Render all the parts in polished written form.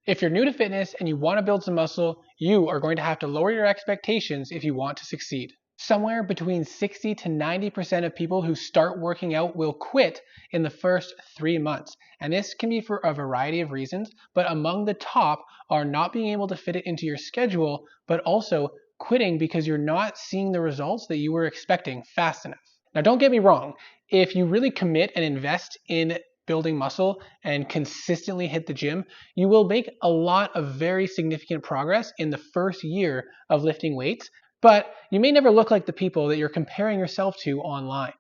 If you're new to fitness and you want to build some muscle, you are going to have to lower your expectations if you want to succeed. Somewhere between 60 to 90% of people who start working out will quit in the first 3 months. And this can be for a variety of reasons, but among the top are not being able to fit it into your schedule, but also quitting because you're not seeing the results that you were expecting fast enough. Now, don't get me wrong. If you really commit and invest in building muscle and consistently hit the gym, you will make a lot of very significant progress in the first year of lifting weights, but you may never look like the people that you're comparing yourself to online.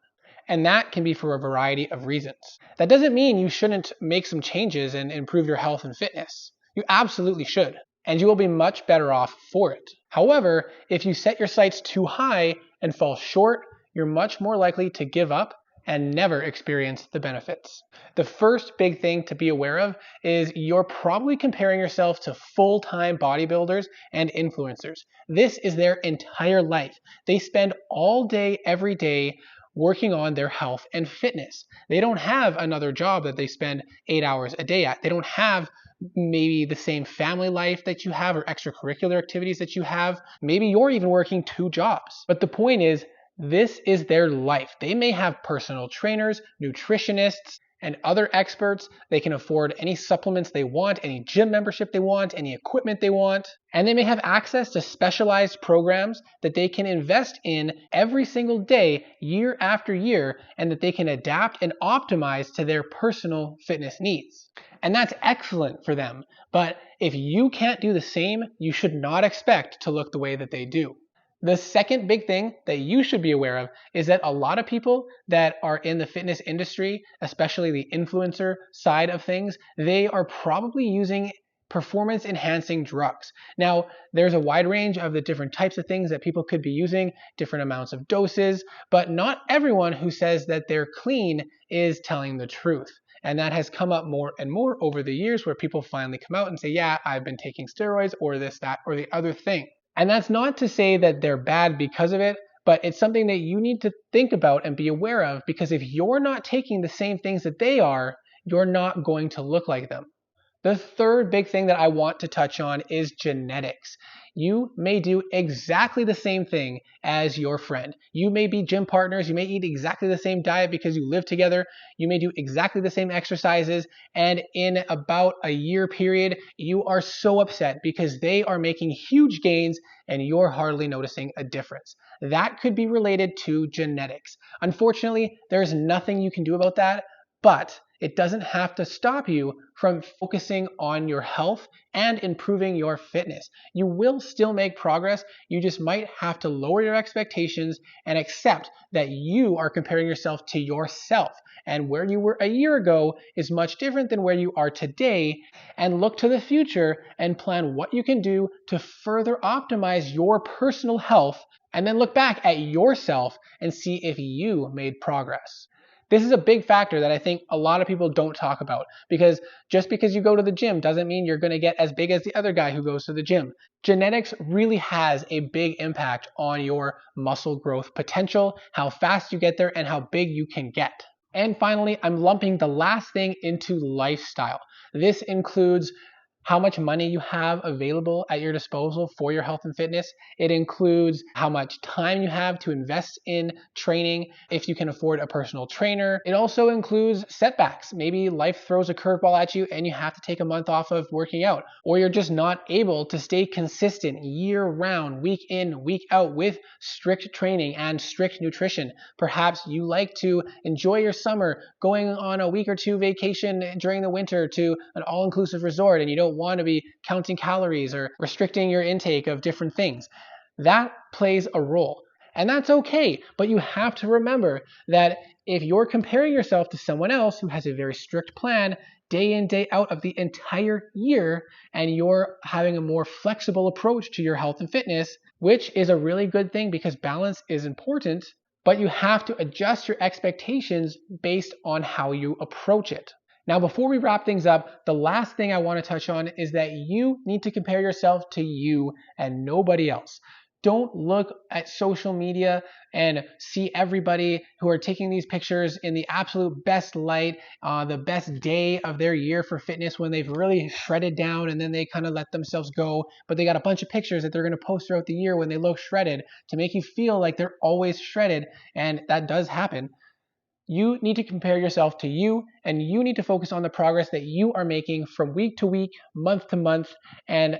And that can be for a variety of reasons. That doesn't mean you shouldn't make some changes and improve your health and fitness. You absolutely should, and you will be much better off for it. However, if you set your sights too high and fall short, you're much more likely to give up and never experience the benefits. The first big thing to be aware of is you're probably comparing yourself to full-time bodybuilders and influencers. This is their entire life. They spend all day, every day, working on their health and fitness. They don't have another job that they spend 8 hours a day at. They don't have maybe the same family life that you have or extracurricular activities that you have. Maybe you're even working 2 jobs. But the point is, this is their life. They may have personal trainers, nutritionists, and other experts. They can afford any supplements they want, any gym membership they want, any equipment they want. And they may have access to specialized programs that they can invest in every single day, year after year, and that they can adapt and optimize to their personal fitness needs. And that's excellent for them. But if you can't do the same, you should not expect to look the way that they do. The second big thing that you should be aware of is that a lot of people that are in the fitness industry, especially the influencer side of things, they are probably using performance enhancing drugs. Now, there's a wide range of the different types of things that people could be using, different amounts of doses, but not everyone who says that they're clean is telling the truth. And that has come up more and more over the years where people finally come out and say, yeah, I've been taking steroids or this, that, or the other thing. And that's not to say that they're bad because of it, but it's something that you need to think about and be aware of, because if you're not taking the same things that they are, you're not going to look like them. The third big thing that I want to touch on is genetics. You may do exactly the same thing as your friend. You may be gym partners. You may eat exactly the same diet because you live together. You may do exactly the same exercises. And in about a year period, you are so upset because they are making huge gains and you're hardly noticing a difference. That could be related to genetics. Unfortunately, there's nothing you can do about that, but it doesn't have to stop you from focusing on your health and improving your fitness. You will still make progress. You just might have to lower your expectations and accept that you are comparing yourself to yourself. And where you were a year ago is much different than where you are today. And look to the future and plan what you can do to further optimize your personal health. And then look back at yourself and see if you made progress. This is a big factor that I think a lot of people don't talk about, because just because you go to the gym doesn't mean you're going to get as big as the other guy who goes to the gym. Genetics really has a big impact on your muscle growth potential, how fast you get there, and how big you can get. And finally, I'm lumping the last thing into lifestyle. This includes how much money you have available at your disposal for your health and fitness. It includes how much time you have to invest in training, if you can afford a personal trainer. It also includes setbacks. Maybe life throws a curveball at you and you have to take a month off of working out, or you're just not able to stay consistent year round, week in, week out with strict training and strict nutrition. Perhaps you like to enjoy your summer, going on a week or two vacation during the winter to an all-inclusive resort, and you don't want to be counting calories or restricting your intake of different things. That plays a role. And that's okay, but you have to remember that if you're comparing yourself to someone else who has a very strict plan day in, day out of the entire year, and you're having a more flexible approach to your health and fitness, which is a really good thing because balance is important, but you have to adjust your expectations based on how you approach it. Now, before we wrap things up, the last thing I want to touch on is that you need to compare yourself to you and nobody else. Don't look at social media and see everybody who are taking these pictures in the absolute best light, the best day of their year for fitness when they've really shredded down and then they kind of let themselves go. But they got a bunch of pictures that they're going to post throughout the year when they look shredded to make you feel like they're always shredded. And that does happen. You need to compare yourself to you, and you need to focus on the progress that you are making from week to week, month to month, and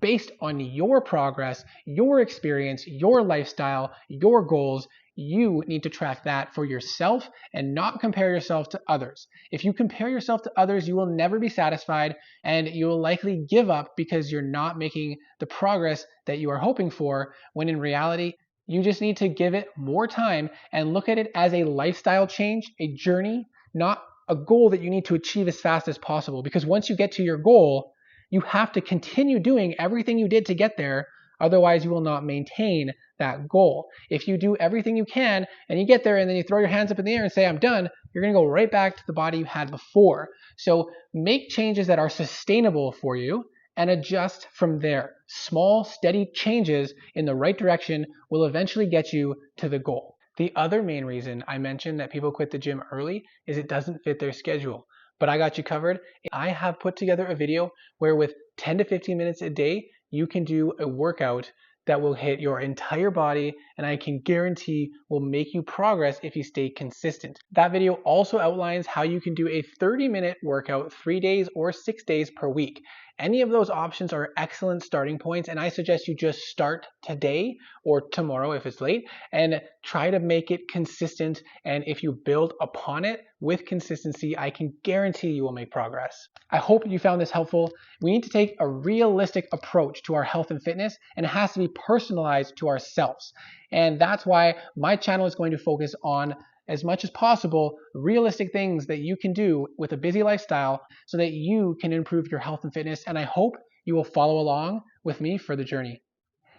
based on your progress, your experience, your lifestyle, your goals, you need to track that for yourself and not compare yourself to others. If you compare yourself to others, you will never be satisfied and you will likely give up because you're not making the progress that you are hoping for, when in reality, you just need to give it more time and look at it as a lifestyle change, a journey, not a goal that you need to achieve as fast as possible. Because once you get to your goal, you have to continue doing everything you did to get there. Otherwise, you will not maintain that goal. If you do everything you can and you get there and then you throw your hands up in the air and say, I'm done, you're going to go right back to the body you had before. So make changes that are sustainable for you and adjust from there. Small, steady changes in the right direction will eventually get you to the goal. The other main reason I mentioned that people quit the gym early is it doesn't fit their schedule. But I got you covered. I have put together a video where with 10 to 15 minutes a day, you can do a workout that will hit your entire body, and I can guarantee will make you progress if you stay consistent. That video also outlines how you can do a 30-minute workout 3 days or 6 days per week. Any of those options are excellent starting points, and I suggest you just start today or tomorrow if it's late and try to make it consistent. And if you build upon it with consistency, I can guarantee you will make progress. I hope you found this helpful. We need to take a realistic approach to our health and fitness, and it has to be personalized to ourselves. And that's why my channel is going to focus on, as much as possible, realistic things that you can do with a busy lifestyle so that you can improve your health and fitness. And I hope you will follow along with me for the journey.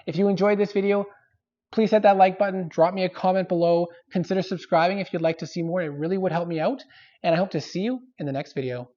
If you enjoyed this video, please hit that like button, drop me a comment below, consider subscribing if you'd like to see more. It really would help me out. And I hope to see you in the next video.